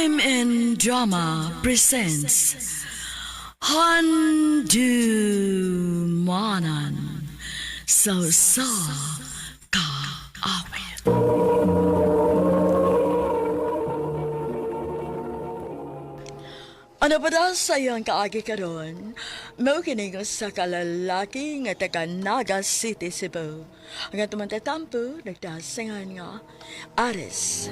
RMN Drama presents Handumanan So Ka Awit. Ano ba daw sa iyong kaagi karon? Mao kini nga sa kalalaki nga taga Naga City, Cebu. Ang atong tatampo nagdasingan nga Aris.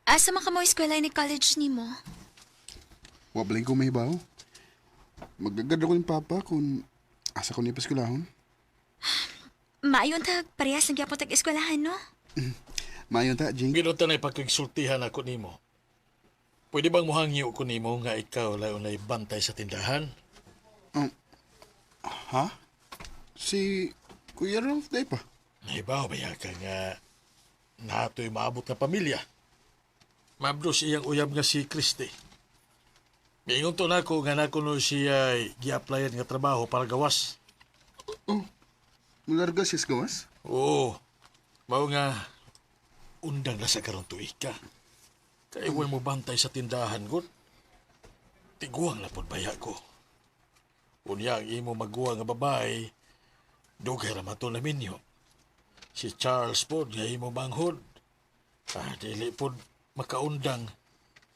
Asa man ka mo eskwela ni college nimo? Wabling ko may baw. Magagad ako ng papa kung asa ko niya paskulahon. Maayon tag parehas lang gyapon tag eskwelahan no? Mayon ta, Jing. Ginutan na ipagkagsultihan ako nimo. Pwede bang muhangyo ko nimo nga ikaw layon bantay sa tindahan? Ha? Si Kuya Rolf day pa. Naibaw ba ka nga nato'y maabot na pamilya? Mabdos iyang uyab nga si Christy. Miingon to na ko nga nakuno siya gi-applyan nga trabaho para gawas. Mularga sis gawas? Oo. Mao nga undang na sa karong tuig ka. Kaya huwag mo bantay sa tindahan, God. Tiguang na pod baya ko. Unya ang imo maguwa nga babae, dugay raman to namin yo. Si Charles pod nga imo manghod. Dili pod makaundang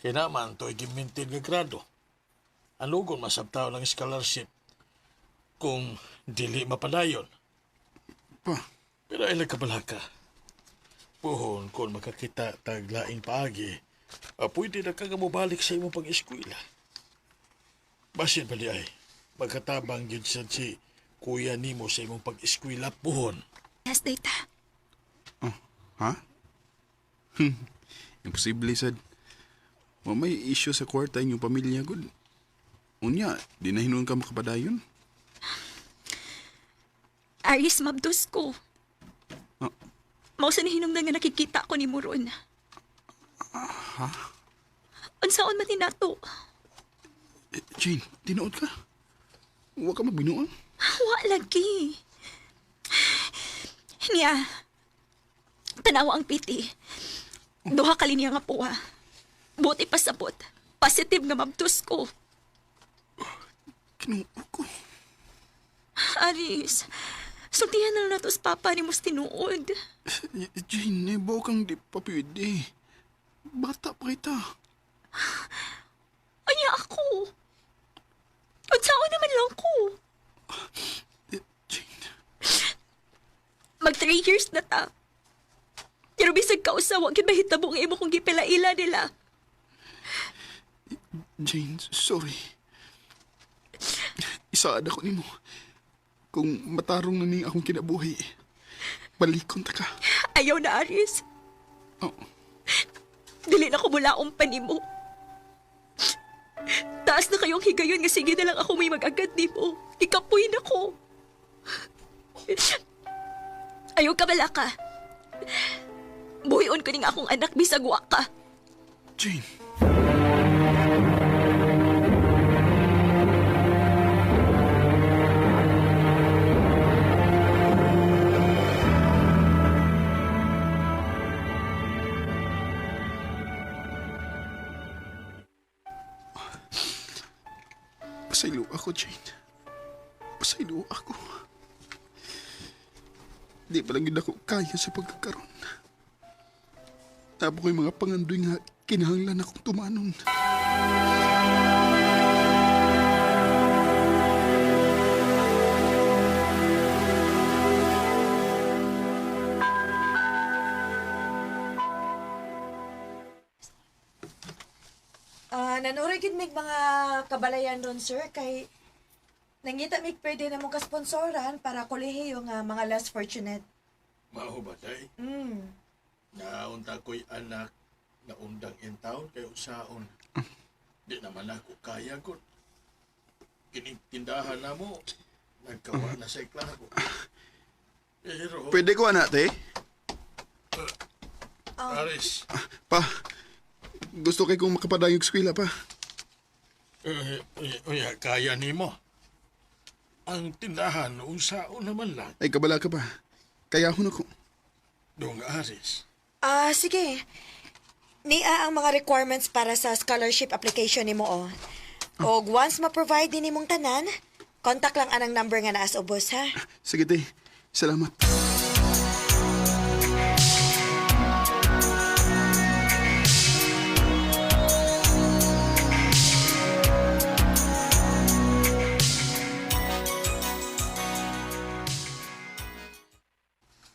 kay naman to gimintin nga grado. Anugon masabtaw ng scholarship kung dili mapadayon. Pa, Pero ilang kabalaka. Puhon kung makakita taglaing paagi, pwede na kang mabalik sa imong pag-eskwela. Basin pali ay, magkatabang yun sa si kuya nimo sa imong pag-eskwela, puhon. Yes, data. ha? Imposible, sad. May issue sa kwarta inyong pamilya, good. Unya, di na hinuon ka makapadayon. Aris mabdos ko. Ah. Mao sa nahinungdan nga nakikita ko ni Muron. Ha? Unsaon man ni nato? Jane, tinood ka? Huwag ka magbinuang. Wa lagi. Niya. Tanawa ang piti. Duha ka linya nga puwa. Buti pasabot. Positive nga mabdos ko. Kinuo ko. Aris, sultihan na lang nato sa papa ni mos tinuod. Jane, bawa kang di pa pwede. Bata pa kita. Anya ako. Unsaon naman lang ko. Jane, Mag 3 years na ta. Pero bisag kausawa, gid mahitabo nga imo kong gipila-ila nila. Jane, sorry. Isaad ako nimo. Kung matarong na ni akong kinabuhi, balikon ta ka. Ayaw na, Aris. Oh, Dili na ko mulaong pa nimo. Taas na kayong higayon nga sige na lang ako may mag-agad nimo. Ikapoy na ko. Ayaw ka bala ka. Buhion ko ning akong anak bisag wa ka. Jane. Pasaylo ako, Jane. Pasaylo ako. Di pa lang yun ako kaya sa pagkakaroon. Tapo ko yung mga pangandoy nga kinahanglan akong tumanon. Nanurigid mig mga kabalayan ron, sir, kay nangita mig pwede na mong kasponsoran para kolehiyo nga mga less fortunate. Mao ba day? Naunta ko'y anak na undang in town kay usaon. Di naman ako kaya ko. Kinitindahan na mo, nagkawa na sa iklaro. Pero, Pwede ko, anak, te? Aris, Pa, gusto kay kong makapadayog eskwela pa. Kaya nimo. Ang tindahan unsaon naman lang. Ay, kabala ka ba? Kaya ako na ko. Dong Aris. Sige. Nia ang mga requirements para sa scholarship application nimo o. Og once ma-provide din nimong tanan, contact lang anang number nga naas ubos ha. Sige, te. Salamat.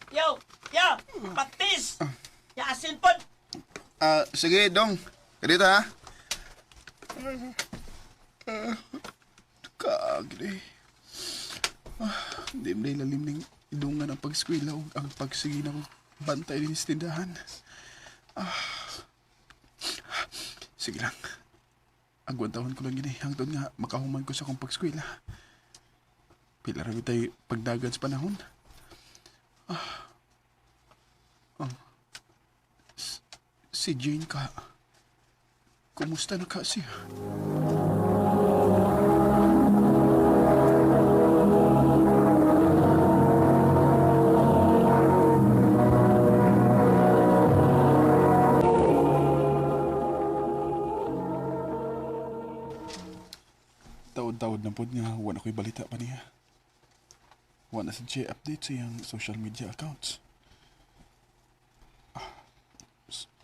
Yo! Yo! Paktis! Yasin po! Sige, Dong. Dito, ha? Kagre. Hindi mo lalim ng idungan ang pagskwila o ang pagsige ng bantay din sa tindahan. Sige lang. Agwantawan ko lang yun eh. Hangtod nga makahuman ko sa kong pagskwila. Pila rin tayo pagdagan sa panahon. Si Jane ka. Kumusta na ka siya? Taod-taod na po nga, wala ko'y balita pa niya. Wala sa siya update sa iyang social media accounts.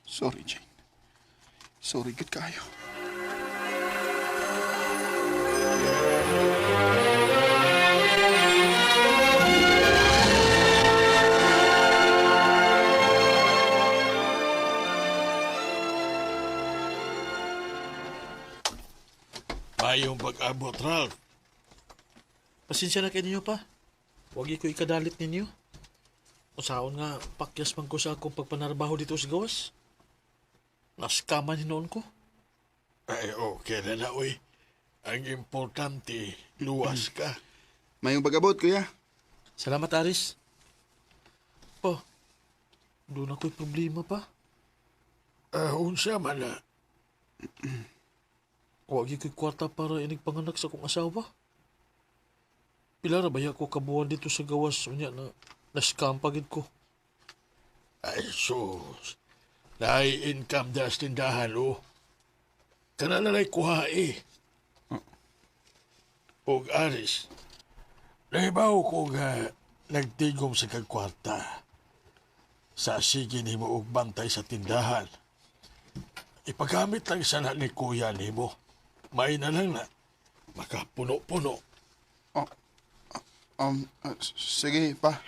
Sorry, Jane. Sorry, gid kayo. Mayong pag-abot, Ralph. Pasensya na kayo ninyo pa. Huwag ko ikadalit ninyo. Usaon nga, pakyas man ko sa akong pagpanarbaho dito sa gawas. Naskaman hinoon ko. Ay, okay na na, uy. Ang importante, luwas ka. Mayong pag-abot, kuya. Salamat, Aris. Pa, doon ako'y problema pa. Unsa man na. Huwag ko'y kwarta para inigpanganak sa kong asawa. Pila na ba ko kabuhan dito sa gawas unya na naskampagid ko. Ay, sus. Nai-income da sa tindahan, oh. Kana na kuha, eh. Og Aris, nahibaw ko nga nagtigom sa kagkwarta. Sa sige ni mo og bantay sa tindahan. Ipagamit lang sana ni kuya ni mo. May na lang na makapuno-puno. Sige, pa.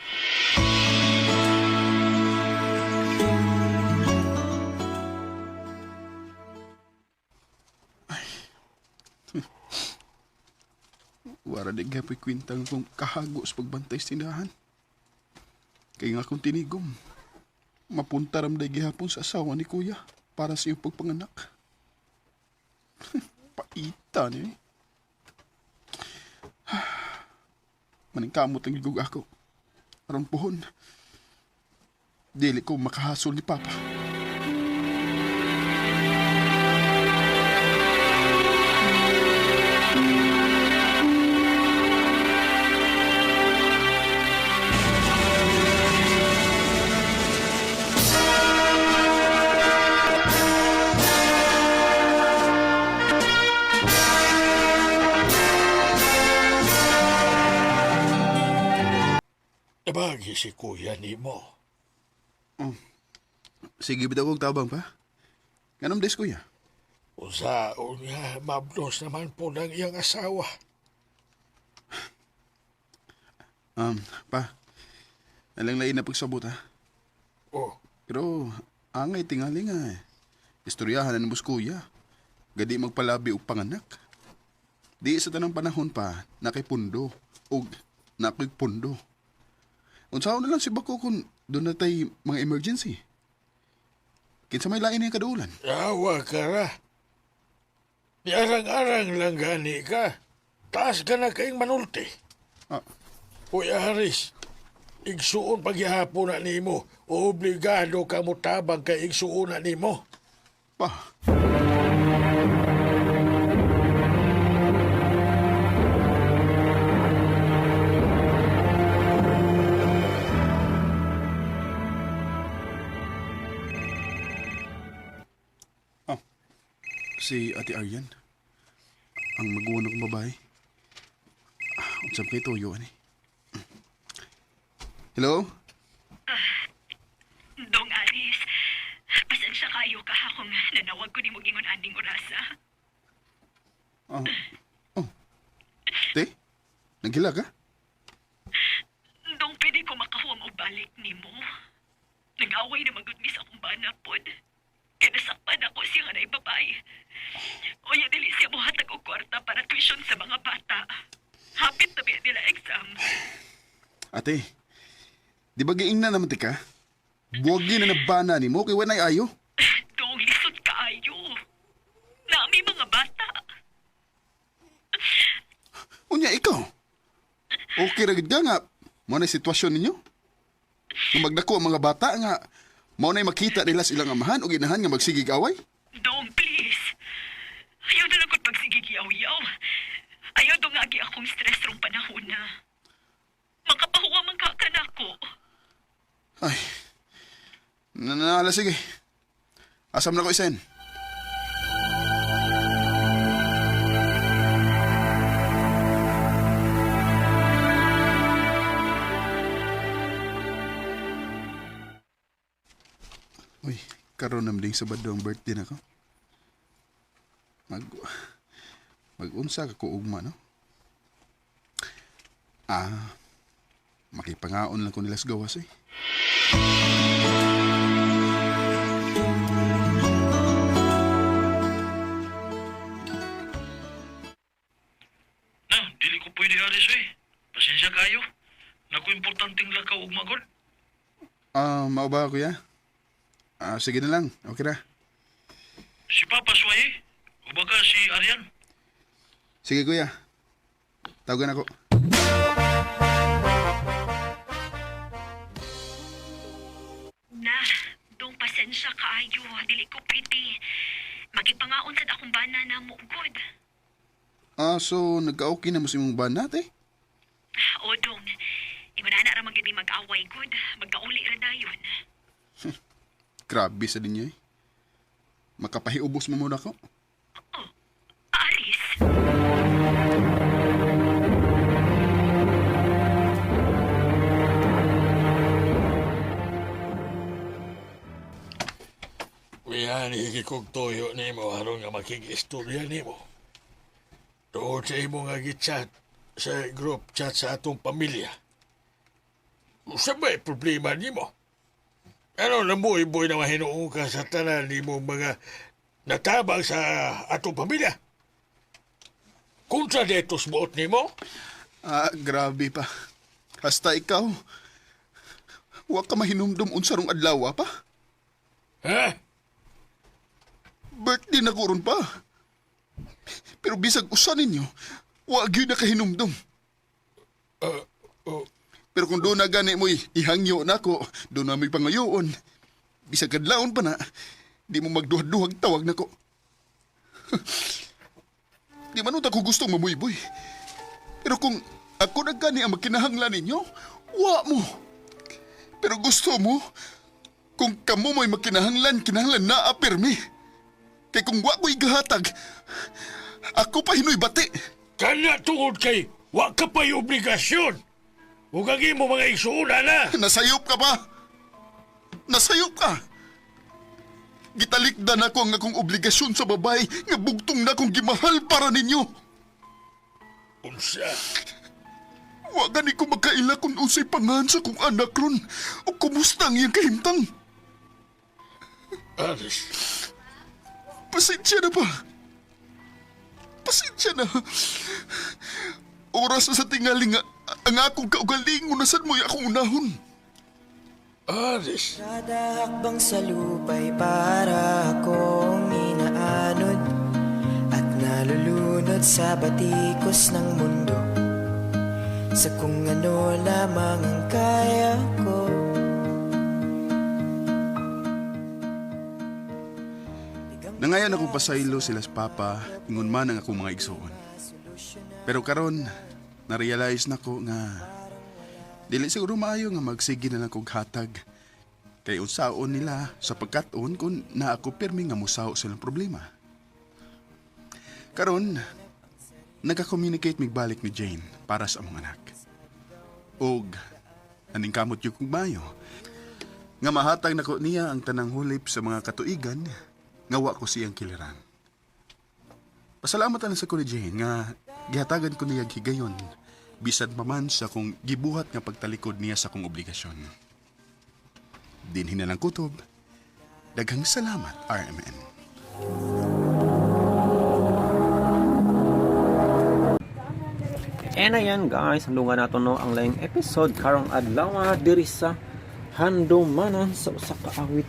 Wara di gapoy kwintang kong kahago sa pagbantay sa tindahan. Kaya nga akong tinigom. Mapunta ram day gihapon sa asawa ni kuya para sa iyong pagpanganak. Paita niya eh. Maningkamot ang igug ako. Arang pohon. Dili ko makahasol ni Papa. Nabagi si kuya ni mo. Sige, bitaw kong tabang pa. Ganun des, kuya. Usaon nga, mablos naman po ng iyang asawa. Pa. Alang lain na pagsabot, ha? Oh, Pero, angay tingali nga eh. Istoryahan na ng bus kuya. Gadi magpalabi og panganak. Di sa tanang panahon pa, nakipundo. O nakigpundo. Unsaon na lang si Bako kung doon na tayo mga emergency. Kinsa may lain yung kadaulan. yawa ka ra. Niarang-arang lang gani ka. Taas ka na kaing manulti. Ah, Kuya Haris, igsuon pagyahapon na nimo. Obligado ka mo tabang kay igsuon na nimo. pa. si Ate Aryan. Ang maguwan akong babae. Unsam kay Toyo, ani. Hello? Dong Aris, pasensya kayo kahakong nanawag ko ni mo gingon anding orasa. Oh. Oh. Te? Naghila ka? Dong pwede ko makahuwam og balik ni mo. Nag-away na magud mi sa akong bana pod. Kaya nasakpan ako siya nga na babae. Unya dili siya mohatag og kwarta para tuition sa mga bata. Hapit na biya nila exam. Ate, di ba giingna naman ti ka? Buwagi na nabana ni mo kay wanay ayo. Dong lisod kaayo. Nami mga bata. Unya ikaw. Okay ra gid ka nga. Mo na sitwasyon ninyo. Kung magdako ang mga bata nga mao nay makita nila sa ilang amahan o ginahan nga magsigig away. Dong, please. Ayaw na lang ko't pagsigigiyaw-yaw. Ayaw dong agi akong stress rong panahon na. Makapahuwa man ka ko. Ay. Nanala sige. Asam na ko isen. Uy, karon namding Sabado ang birthday na ko. Mag-unsa ka ko ugma, no? Makipangaon lang ko nila sa gawas, eh. Na, dili ko pwede aris eh. Pasensya kayo. Naku importanteng lakaw ug magod. Mao ba, kuya? Sige na lang. Okay na. Si Papa Sway, o baka si Aryan. Sige, kuya. Tawagan ako. Na, dong pasensya kaayo. Dili ko pwede. Makipangaon sa akong bana na mo, good. So, nagka-okay na mo si mong banat, eh? O, dong. Ingon na ra magiging mag-away, good. Magkauli ra dayon. Grabe sa dinyo, eh. Makapahiubos mo muna ko. Oh, Aris. Kuya, higikog toyo ni mo harong nga makikistorya ni mo. Doon sa imo nga gichat sa group chat sa atong pamilya. Sa ba'y problema ni mo? Ano namuhi-boy na mahinuong ka sa tanan ni mo mga natabang sa atong pamilya? Kung sa detos buot ni mo? Grabe pa. Hasta ikaw. Wa ka mahinumdum unsarong adlaw pa. Ha? Birthday na ko ron pa. Pero bisag usa ninyo, wa gyud na kahinumdum. Pero kung doon na gani mo ihangyo na ko, doon na may pangayoon. Bisag kadlaon pa na, di mo magduhag-duhag tawag na ko. Di man ko gustong mamuyboy. Pero kung ako na gani ang magkinahanglan ninyo, wa mo. Pero gusto mo, kung kamo mo'y magkinahanglan, kinahanglan na apirmi. Kay kung wa ko'y gahatag, ako pa hinoy bati. Kana tungod kay wa ka pa'y obligasyon. Ugagi mo mga isuuna na. Nasayop ka pa. Nasayop ka. Gitalikdan ako ang akong obligasyon sa babae nga bugtong na akong gimahal para ninyo. Unsa? Wa gani ko makaila kung unsay pangan sa kong anak ron o kumusta ang iyang kahimtang. Aris, Pasensya na ba? Pasensya na. Oras na sa tingali nga ang akong kaugalingon na sad mo'y akong unahon. Aris. Kada hakbang sa lupa'y para akong inaanod at nalulunod sa batikos ng mundo sa kung ano lamang ang kaya ko. Nangayon akong pasaylo sila sa papa, ingon man ang akong mga igsoon. Pero karon, na-realize na ko nga dili siguro maayo nga magsige na lang kong hatag. Kay unsaon nila sa pagkataon kung na ako pirmi nga musaw silang problema. Karon, nagka-communicate migbalik ni Jane para sa among anak. Og, aning kamot yung kong mayo, nga mahatag na ko niya ang tanang hulip sa mga katuigan, nga wa ko siyang kiliran. Pasalamatan sa ko ni Jane nga gihatagan ko niya higayon, bisan pa man sa kong gibuhat nga pagtalikod niya sa kong obligasyon. Dinhi na lang kutob, daghang salamat, RMN. And ayan guys, handungan nato no ang laing episode karong adlaw diri sa handumanan sa usa ka awit.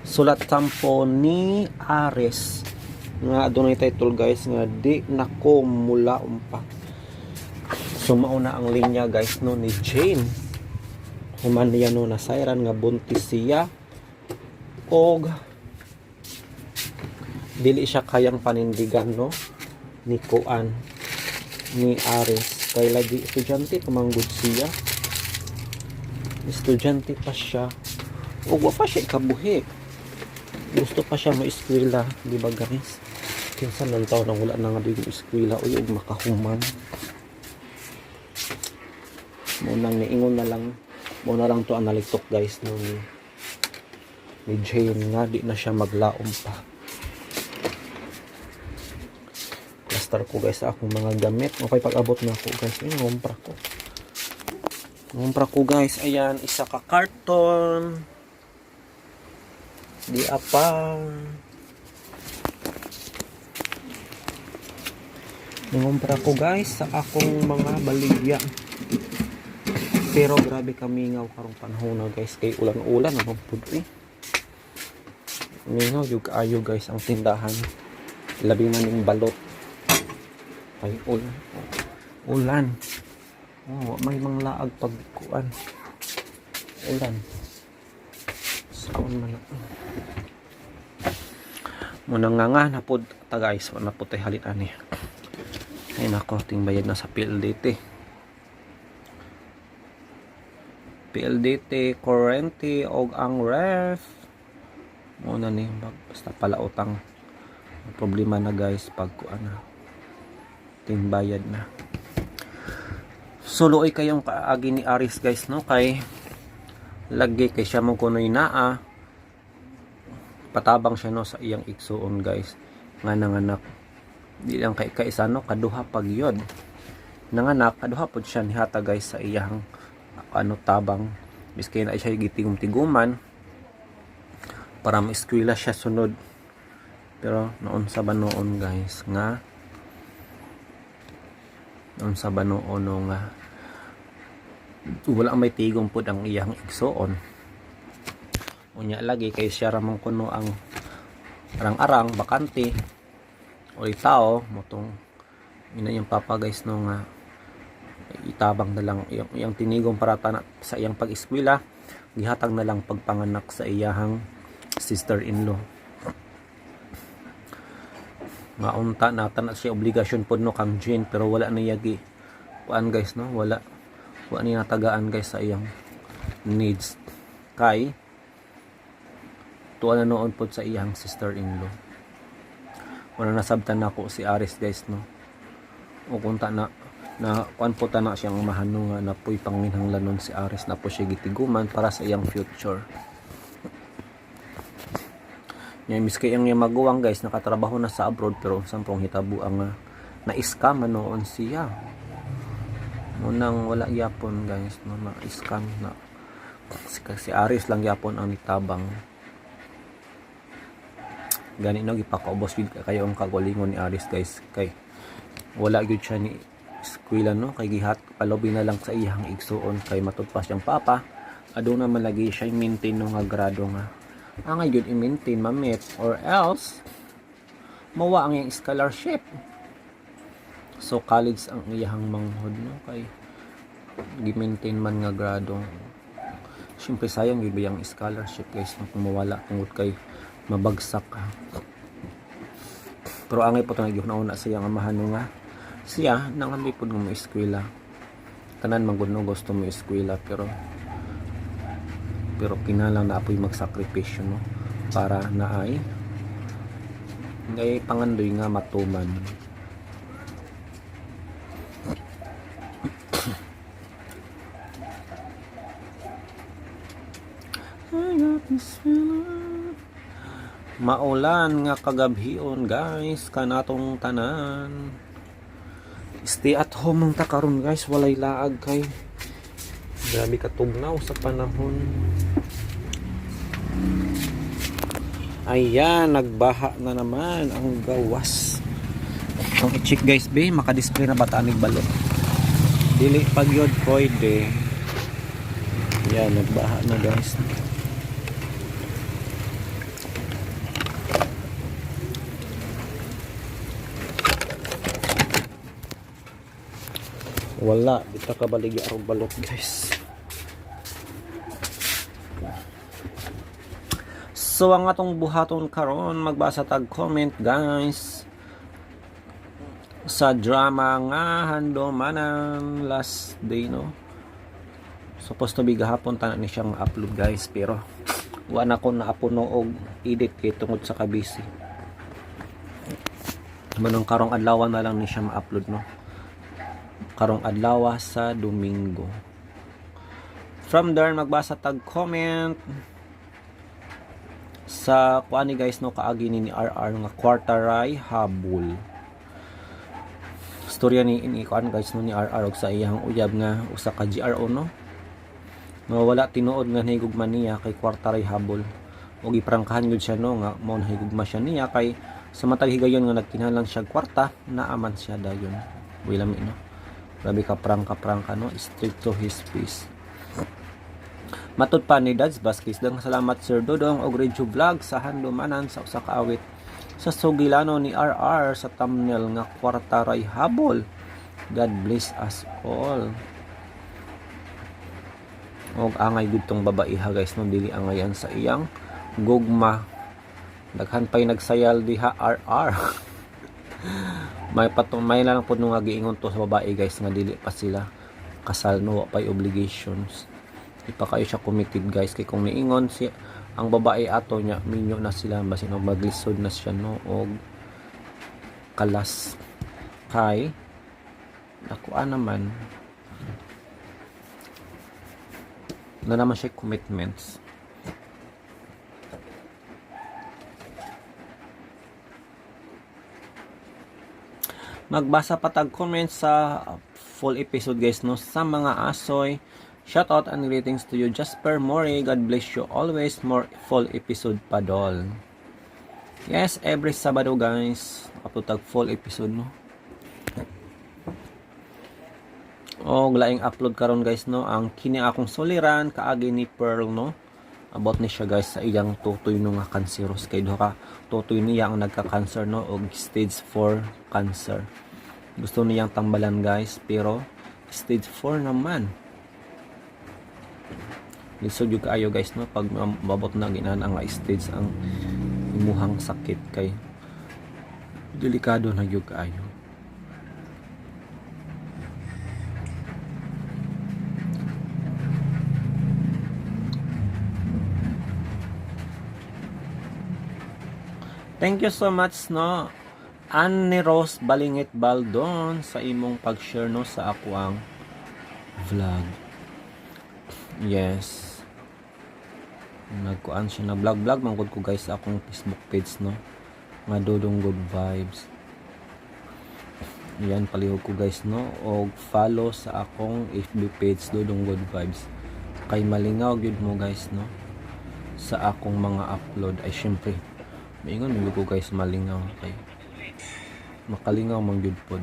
Sulat sampo ni Ares nga adunay title guys nga di nako mula umpa. Sumauna ang linya guys no ni Jane. Human niya no nasayran nga buntis siya og dili siya kayang panindigan no ni Kuan ni Ares kay lagi estudyante pamanggod siya, estudyante pa siya ug wa pa siya kabuhi, gusto pa siya mo-eskwela, di ba guys? Kinsa nang taon nang wala na nga digong eskwela uy ug makahuman mo nang niingon na lang mo na lang to ang naliktok guys no ni Jane nga di na siya maglaom pa. Plaster ko guys akong mga gamit. Okay, pag-abot na ako guys. Ay, ngumpra ko. Ngumpra ko guys. Ayan, isa ka karton. Di apa. Ngumpra ko guys sa akong mga baligya. Pero grabe kamingaw karong panahon na guys. Kay ulan-ulan na magpudo eh. Mingaw yung kaayo guys ang tindahan. Labi man yung balot. Ay, ulan. Oh, may mga laag pagkuan. Ulan. Saan man na. Munang nga na po ta guys. Wala po tayo halit ani. Ay nako, ting bayad na sa PLDT. PLDT, kurente, og ang ref. Muna ni, basta pala utang. Problema na guys pagkuan na. Bayad na. Suloy kayong kaagi ni Aris guys no kay lagi kay siya mo kunoy naa patabang siya no sa iyang igsuon guys nga nanganak di lang kay kaisa no kaduha pag yun nanganak kaduha pod siya nihata guys sa iyang ano tabang miski na siya gitigum-tiguman para ma-eskwela siya sunod pero noon sa banoon guys nga noon sa banoon nga wala may tigong pod ang iyang igsoon unya lagi kay siya ramang kuno ang arang-arang bakante o tao motong ina yung papa guys no nga itabang na lang iyang tinigong parata na sa iyang pag-eskwela gihatag na lang pagpanganak sa iyang sister-in-law maunta natan na siya obligasyon pod no kang Jane pero wala na yagi kuan guys no wala ni natagaan guys sa iyang needs kay tuwa na noon pod sa iyang sister-in-law wala nasabtan na ako si Aris guys no o kunta na kuan po ta na siyang mahano nga na po'y panginhanglanon si Aris na po siya gitiguman para sa iyang future. Nya miski ang maguwang guys nakatrabaho na sa abroad pero sampong hitabo ang na-scam noon siya. Munang wala yapon guys no na-scam na si Aris lang yapon ang nitabang. Gani no gipakaubos gid kayo ang kagulingon ni Aris guys kay wala gyud siya ni eskwela no kay gihat palobi na lang sa iyang igsuon kay matudpas siyang papa aduna man lagi siya maintain no nga grado nga ang ayun i-maintain mamit or else mawa ang iyang scholarship so college ang iyang manghod no kay gi-maintain man nga grado syempre sayang gyud yung scholarship guys kung mawala tungod kay mabagsak ka pero angay po ito nauna sa iyang amahan nga siya nangambi po ng eskwela tanan man gud no gusto mo eskwela pero kinalang na apoy magsakripisyo no para naay ngay pangandoy nga matuman. Maulan nga kagabhion guys kanatong tanan. Stay at home ang takaron guys, walay laag kay grabe katugnaw sa panahon. Ayan, nagbaha na naman ang gawas. Kung i-check guys be, makadisplay na ba tanig balot? Dili pag yun pwede. Ayan, nagbaha na guys. Wala, kita kabaligi arong balot guys. So ang atong buhaton karon, magbasa tag comment guys sa drama nga handomanan last day no. Supposed to be gahapon tanan ni siyang upload guys, pero wala ko na apuno og edit kay tungod sa kabisi. Manong karong adlaw na lang ni siya ma-upload no. Karong adlaw sa Domingo. From there magbasa tag comment sa kuani guys no, kaagi ni RR nga Quartaray Habol. Storya ni kuan guys no ni RR og sa iyang uyab nga usa ka GRO no. Wala tinuod nga higugman niya kay Quartaray Habol. Og iprangkahan gyud siya no nga mao higugma siya niya kay sa matag higayon nga nagkinahanglan siya kwarta, naaman siya dayon. Uy lami no. Grabe ka prangka no, strict to his face. Matud pa ni Dads Vasquez, dang salamat Sir Dodong og Radio Vlog sa handumanan sa usa ka awit sa sugilano ni RR sa thumbnail nga Quartaray Habol. God bless us all. Og angay gud tong babaiha guys no, dili angayan sa iyang gugma. Daghan pay nagsayal diha RR. may lang po nung giingon to sa babae guys nga dili pa sila kasal no, pay obligations. Di pa kayo siya committed guys, kay kung niingon si ang babae ato nya minyo na sila basin og maglisod na siya no og kalas kay nakuha naman na naman siya commitments. Magbasa pa tag comments sa full episode guys no, sa mga asoy. Shout out and greetings to you Jasper Mori, God bless you always, more full episode pa dol. Yes, every Sabado guys upload tag full episode no. Og laing upload karon guys no ang kini akong suliran kaagi ni Pearl no. About ni siya guys sa iyang tutoy no nga kanseros, kay duha ka tutoy niya ang nagka-cancer no og stage 4 cancer. Gusto niyang tambalan guys pero stage 4 naman. Lisod yung kaayo guys no pag mabot na ginan ang stage ang imuhang sakit kay delikado na yung kaayo. Thank you so much no Annie Rose Balingit Baldon sa imong pag-share no sa ako ang vlog. Yes. Nagkuan siya na vlog mangkod ko guys sa akong Facebook page no. Nga Dodong Good Vibes. Yan palihog ko guys no og follow sa akong FB page Dodong Good Vibes. Kay malingaw gyud mo guys no sa akong mga upload ay syempre maingon mo ko guys malingaw kay makalingaw man gyud pod.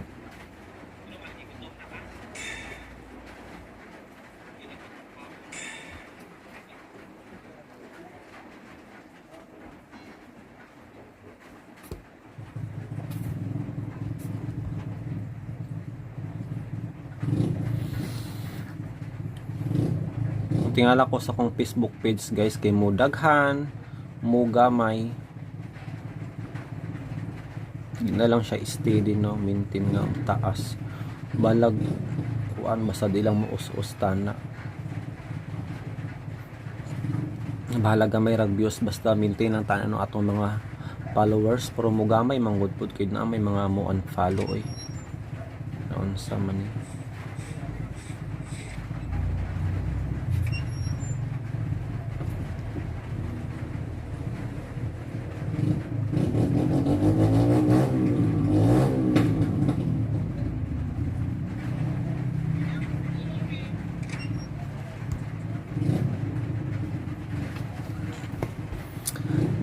Tingala ko sa akong Facebook page guys kay mo daghan mo gamay di na lang siya steady no, maintain nga taas balag kuan masad ilang mo us-ustan na bahala gamay rag views basta maintain lang tanan no atong mga followers pero mugamay manggudpod kay na may mga mo unfollow naon sa man ni.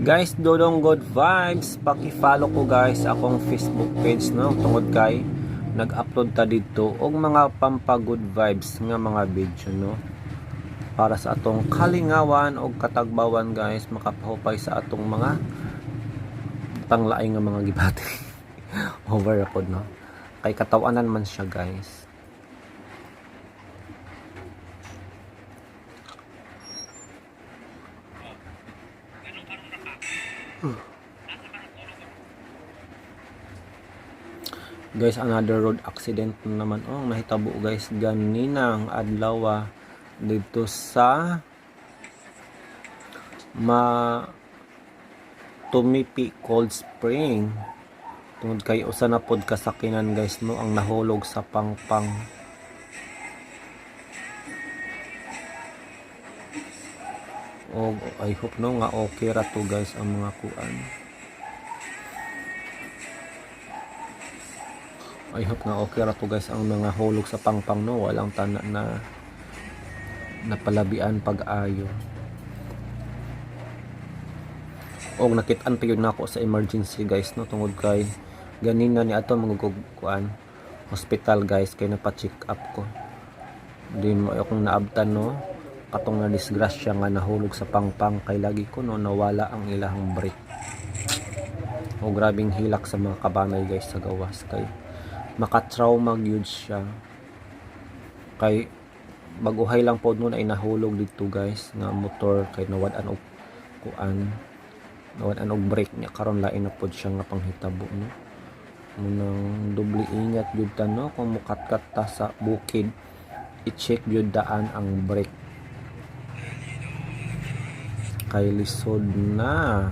Guys, Dodong Good Vibes, paki-follow ko guys akong Facebook page no tungod kay nag-upload ta dito og mga pampa-good vibes nga mga video no para sa atong kalingawan og katagbawan guys, makapahupay sa atong mga panglaing nga mga gibati. Over pod no. Kay katawanan man siya guys. Guys, another road accident na naman nahitabo guys ganinang adlaw dito sa Tumipi Cold Spring. Tungod kay usa na pod kasakinan guys no ang nahulog sa pangpang. Oh, I hope no nga okay ra to guys ang mga kuan. I hope nga okay ra to guys ang mga hulog sa pangpang no, walang tana na napalabian pag-ayo. Og nakit-an pa yun nako sa emergency guys no tungod kay ganina ni ato mga kuan hospital guys kay napa-check up ko. Din mo akong naabtan no katong na disgrasya nga nahulog sa pangpang kay lagi ko no nawala ang ilahang brake. O grabing hilak sa mga kabanay guys sa gawas kay makatrauma gyud siya. Kay baguhay lang pod nun ay nahulog dito guys nga motor kay nawad-an og kuan. Nawad-an og brake niya karon lain na pod siya nga panghitabo no. Munang doble ingat gyud ta no kung mukatkat ta sa bukid i-check gyud daan ang brake. Kay lisod na.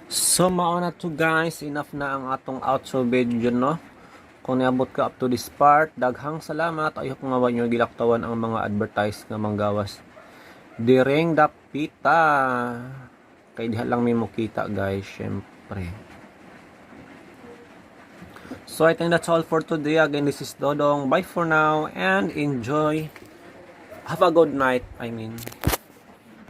So mao na to guys, enough na ang atong outro video no. Kung niabot ka up to this part, daghang salamat. Ayok nga wa nyo gilaktawan ang mga advertise nga manggawas direng dapita. Kay diha lang may mukita guys, syempre. So I think that's all for today. Again, this is Dodong. Bye for now and enjoy. Have a good night.